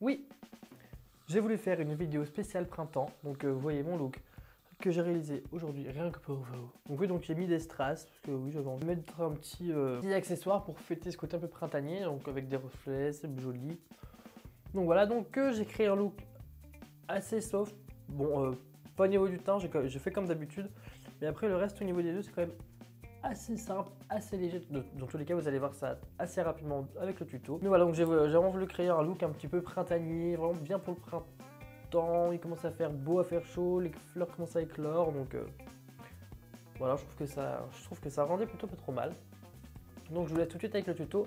Oui, j'ai voulu faire une vidéo spéciale printemps, donc vous voyez mon look que j'ai réalisé aujourd'hui rien que pour vous. Donc oui, donc j'ai mis des strass, parce que oui, j'avais envie de mettre un petit accessoire pour fêter ce côté un peu printanier, donc avec des reflets, c'est joli. Donc voilà, donc j'ai créé un look assez soft, bon, pas au niveau du teint, j'ai fait comme d'habitude, mais après le reste au niveau des yeux, c'est quand même assez simple, assez léger. Dans tous les cas, vous allez voir ça assez rapidement avec le tuto. Mais voilà, donc j'ai vraiment voulu créer un look un petit peu printanier, vraiment bien pour le printemps. Il commence à faire beau, à faire chaud, les fleurs commencent à éclore, donc voilà, je trouve que ça rendait plutôt pas trop mal. Donc je vous laisse tout de suite avec le tuto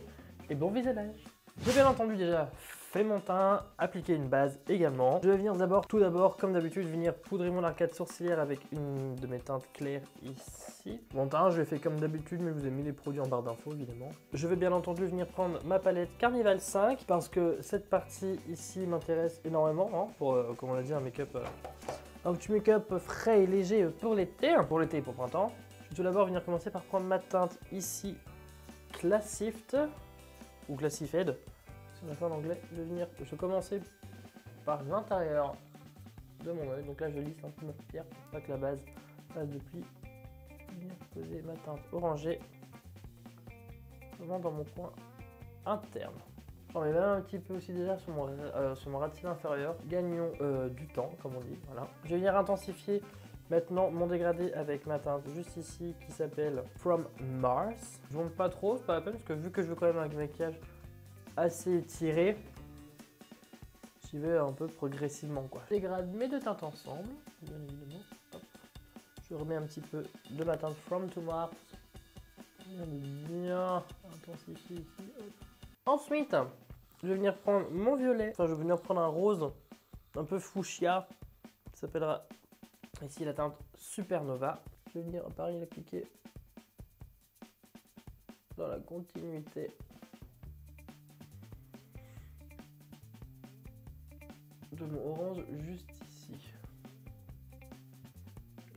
et bon visionnage. J'ai bien entendu déjà fait mon teint, appliquer une base également. Je vais venir tout d'abord, comme d'habitude, venir poudrer mon arcade sourcilière avec une de mes teintes claires ici. Mon teint, je l'ai fait comme d'habitude, mais je vous ai mis les produits en barre d'infos évidemment. Je vais bien entendu venir prendre ma palette Carnival 5 parce que cette partie ici m'intéresse énormément hein, pour, comme on l'a dit, un make-up, un petit make-up frais et léger pour l'été et pour le printemps. Je vais tout d'abord venir commencer par prendre ma teinte ici Classift ou Classifed, si on a fait en anglais. Je vais commencer par l'intérieur de mon œil. Donc là, je lisse un peu ma paupière pour pas que la base passe de pli. Venir poser ma teinte orangée vraiment dans mon coin interne. J'en mets même un petit peu aussi déjà sur mon ras de cils inférieur. Gagnons du temps, comme on dit. Voilà. Je vais venir intensifier maintenant mon dégradé avec ma teinte juste ici qui s'appelle From Mars. Je ne monte pas trop, c'est pas la peine parce que vu que je veux quand même un maquillage assez étiré, j'y vais un peu progressivement quoi. Je dégrade mes deux teintes ensemble, bien évidemment. Hop. Je remets un petit peu de ma teinte From to Mars. Bien intensifier ici. Hop. Ensuite, je vais venir prendre mon violet. Enfin, je vais venir prendre un rose un peu fuchsia qui s'appellera ici la teinte Supernova. Je vais venir pareil l'appliquer dans la continuité de mon orange juste ici.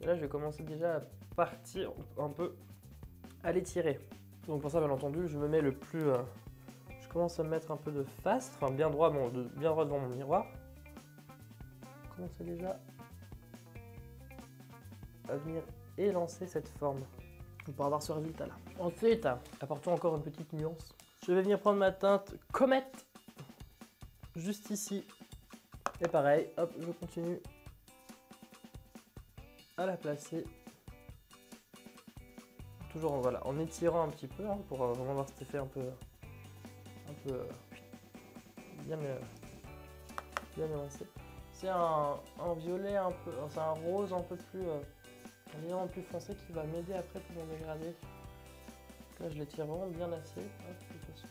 Et là, je vais commencer déjà à partir un peu à l'étirer. Donc pour ça, bien entendu, je me mets le plus... je commence à me mettre un peu de face, enfin bien droit, bien droit devant mon miroir. Je commence déjà à venir élancer cette forme pour avoir ce résultat là. Ensuite, apportons encore une petite nuance. Je vais venir prendre ma teinte Comet juste ici. Et pareil, hop, je continue à la placer. Toujours voilà, en étirant un petit peu hein, pour vraiment avoir cet effet un peu bien élancé. C'est un violet un peu, c'est un rose un peu plus légèrement plus foncé qui va m'aider après pour mon dégradé. Là, je l'étire vraiment bien assez. Hop, de façon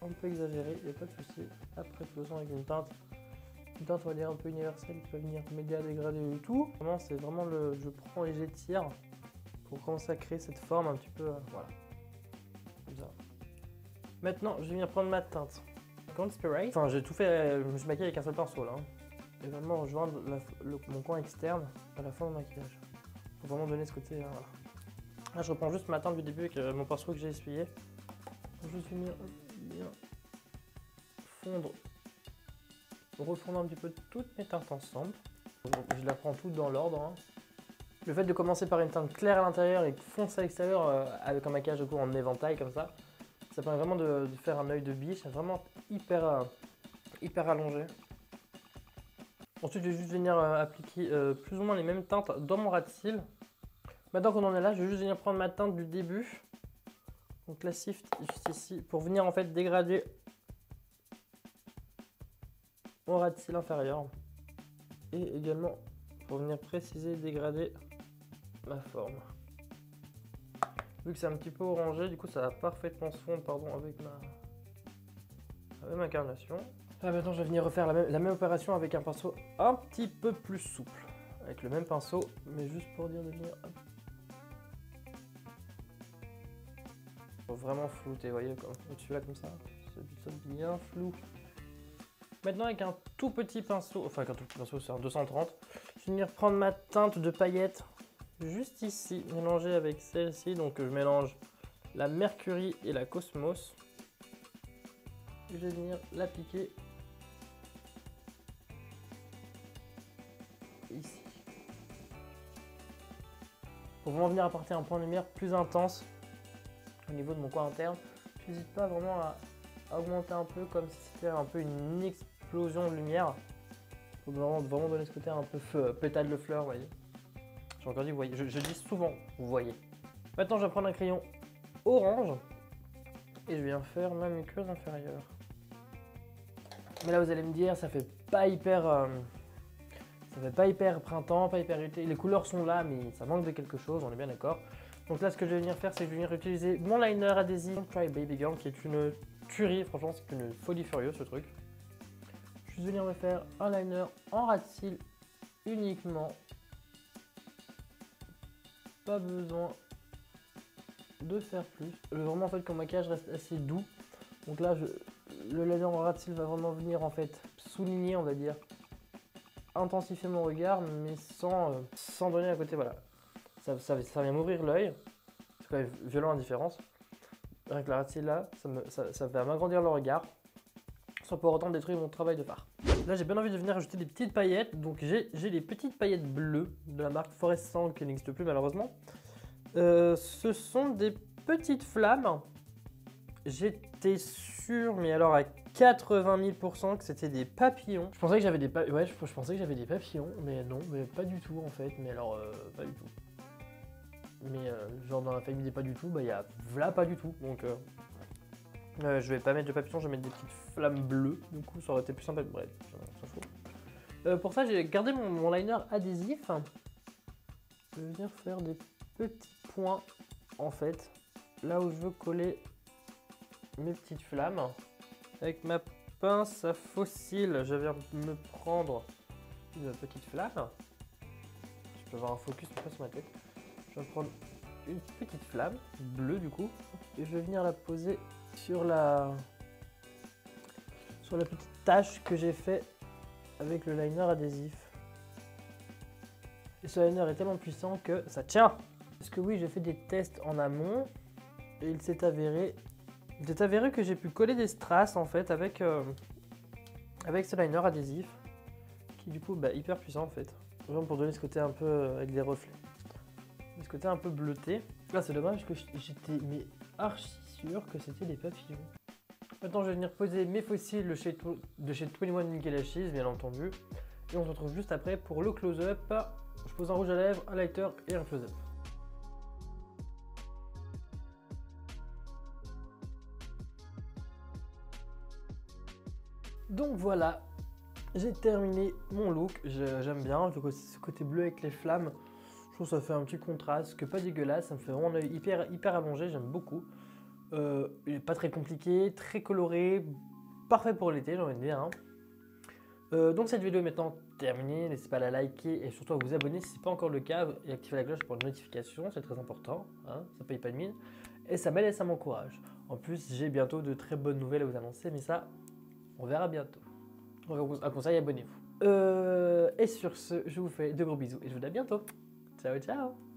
un peu exagérée, il n'y a pas de souci. Après, faisons avec une teinte on va dire un peu universelle qui va venir m'aider à dégrader le tout. Vraiment, c'est vraiment je prends et j'étire pour commencer à créer cette forme un petit peu, voilà, comme ça. Maintenant, je vais venir prendre ma teinte Conspirate. Enfin, j'ai tout fait, je me suis maquillé avec un seul pinceau là. Et vraiment rejoindre mon coin externe à la fin de maquillage. Pour vraiment donner ce côté, voilà. Là, je reprends juste ma teinte du début avec mon pinceau que j'ai essuyé. Je vais venir bien fondre, refondre un petit peu toutes mes teintes ensemble. Je les reprends toutes dans l'ordre. Hein. Le fait de commencer par une teinte claire à l'intérieur et foncée à l'extérieur avec un maquillage de coup en éventail comme ça permet vraiment de faire un œil de biche, vraiment hyper allongé. Ensuite, je vais juste venir appliquer plus ou moins les mêmes teintes dans mon ras de cils. Maintenant qu'on en est là, je vais juste venir prendre ma teinte du début, donc la Sift juste ici, pour venir en fait dégrader mon ras de cils inférieur et également pour venir préciser et dégrader ma forme. Vu que c'est un petit peu orangé, du coup ça va parfaitement se fondre avec ma carnation. Là maintenant je vais venir refaire la même opération avec un pinceau un petit peu plus souple. Avec le même pinceau, mais juste pour dire de venir... Faut vraiment flouter, vous voyez, au-dessus là comme ça. C'est bien flou. Maintenant avec un tout petit pinceau, enfin avec un tout petit pinceau, c'est un 230, je vais venir prendre ma teinte de paillettes juste ici, mélangée avec celle-ci. Donc je mélange la Mercury et la Cosmos. Je vais venir l'appliquer ici. Pour vraiment venir apporter un point de lumière plus intense au niveau de mon coin interne, je n'hésite pas vraiment à augmenter un peu comme si c'était un peu une explosion de lumière. Pour vraiment donner ce côté un peu pétale de fleurs, vous voyez. J'ai encore dit, vous voyez, je dis souvent, vous voyez. Maintenant, je vais prendre un crayon orange et je viens faire ma muqueuse inférieure. Mais là, vous allez me dire, ça fait pas hyper printemps, pas hyper été. Les couleurs sont là, mais ça manque de quelque chose, on est bien d'accord. Donc là, ce que je vais venir faire, c'est que je vais venir utiliser mon liner adhésif Try Baby Girl, qui est une tuerie, franchement, c'est une folie furieuse ce truc. Je vais venir me faire un liner en ras de cils uniquement. Pas besoin de faire plus. Je veux vraiment en fait que mon maquillage reste assez doux. Donc là, le liner en ras de cils va vraiment venir en fait souligner, on va dire, intensifier mon regard, mais sans donner à côté, voilà. Ça vient m'ouvrir l'œil. C'est quand même violent la différence. Avec la ras de cils là, ça va m'agrandir le regard, sans pour autant détruire mon travail de fard. Là, j'ai bien envie de venir ajouter des petites paillettes. Donc j'ai des petites paillettes bleues de la marque Forest Sang qui n'existe plus malheureusement. Ce sont des petites flammes. J'étais sûr, mais alors à 80 000% que c'était des papillons. Je pensais que j'avais je pensais que j'avais des papillons, mais non, mais pas du tout en fait. Mais alors, pas du tout. Mais genre dans la famille des pas du tout, bah il y a voilà pas du tout. Donc je vais pas mettre de papillons, je vais mettre des petites flammes bleues. Du coup, ça aurait été plus sympa. Bref, ça fout. Pour ça, j'ai gardé mon liner adhésif. Je vais venir faire des petits points en fait, là où je veux coller mes petites flammes. Avec ma pince à faux cils, je viens me prendre une petite flamme. Je peux avoir un focus un peu sur ma tête. Je vais prendre une petite flamme bleue du coup et je vais venir la poser sur la petite tache que j'ai fait avec le liner adhésif. Et ce liner est tellement puissant que ça tient. Parce que oui, j'ai fait des tests en amont et il s'est avéré que j'ai pu coller des strass en fait avec ce liner adhésif qui du coup hyper puissant en fait. Vraiment pour donner ce côté un peu avec des reflets. Ce côté un peu bleuté. Là c'est dommage que j'étais archi sûr que c'était des papillons. Maintenant je vais venir poser mes faux cils de chez 21 Milky Lashes bien entendu. Et on se retrouve juste après pour le close-up. Je pose un rouge à lèvres, un lighter et un close-up. Donc voilà, j'ai terminé mon look, j'aime bien ce côté bleu avec les flammes, je trouve que ça fait un petit contraste, que pas dégueulasse, ça me fait vraiment l'œil hyper allongé, j'aime beaucoup. Il n'est pas très compliqué, très coloré, parfait pour l'été, j'ai envie de dire. Hein. Donc cette vidéo est maintenant terminée, n'hésitez pas à la liker et surtout à vous abonner si ce n'est pas encore le cas et activer la cloche pour les notifications, c'est très important, hein, ça paye pas de mine et ça m'aide et ça m'encourage. En plus j'ai bientôt de très bonnes nouvelles à vous annoncer mais ça on verra bientôt. Donc un conseil, abonnez-vous. Et sur ce, je vous fais de gros bisous et je vous dis à bientôt. Ciao ciao.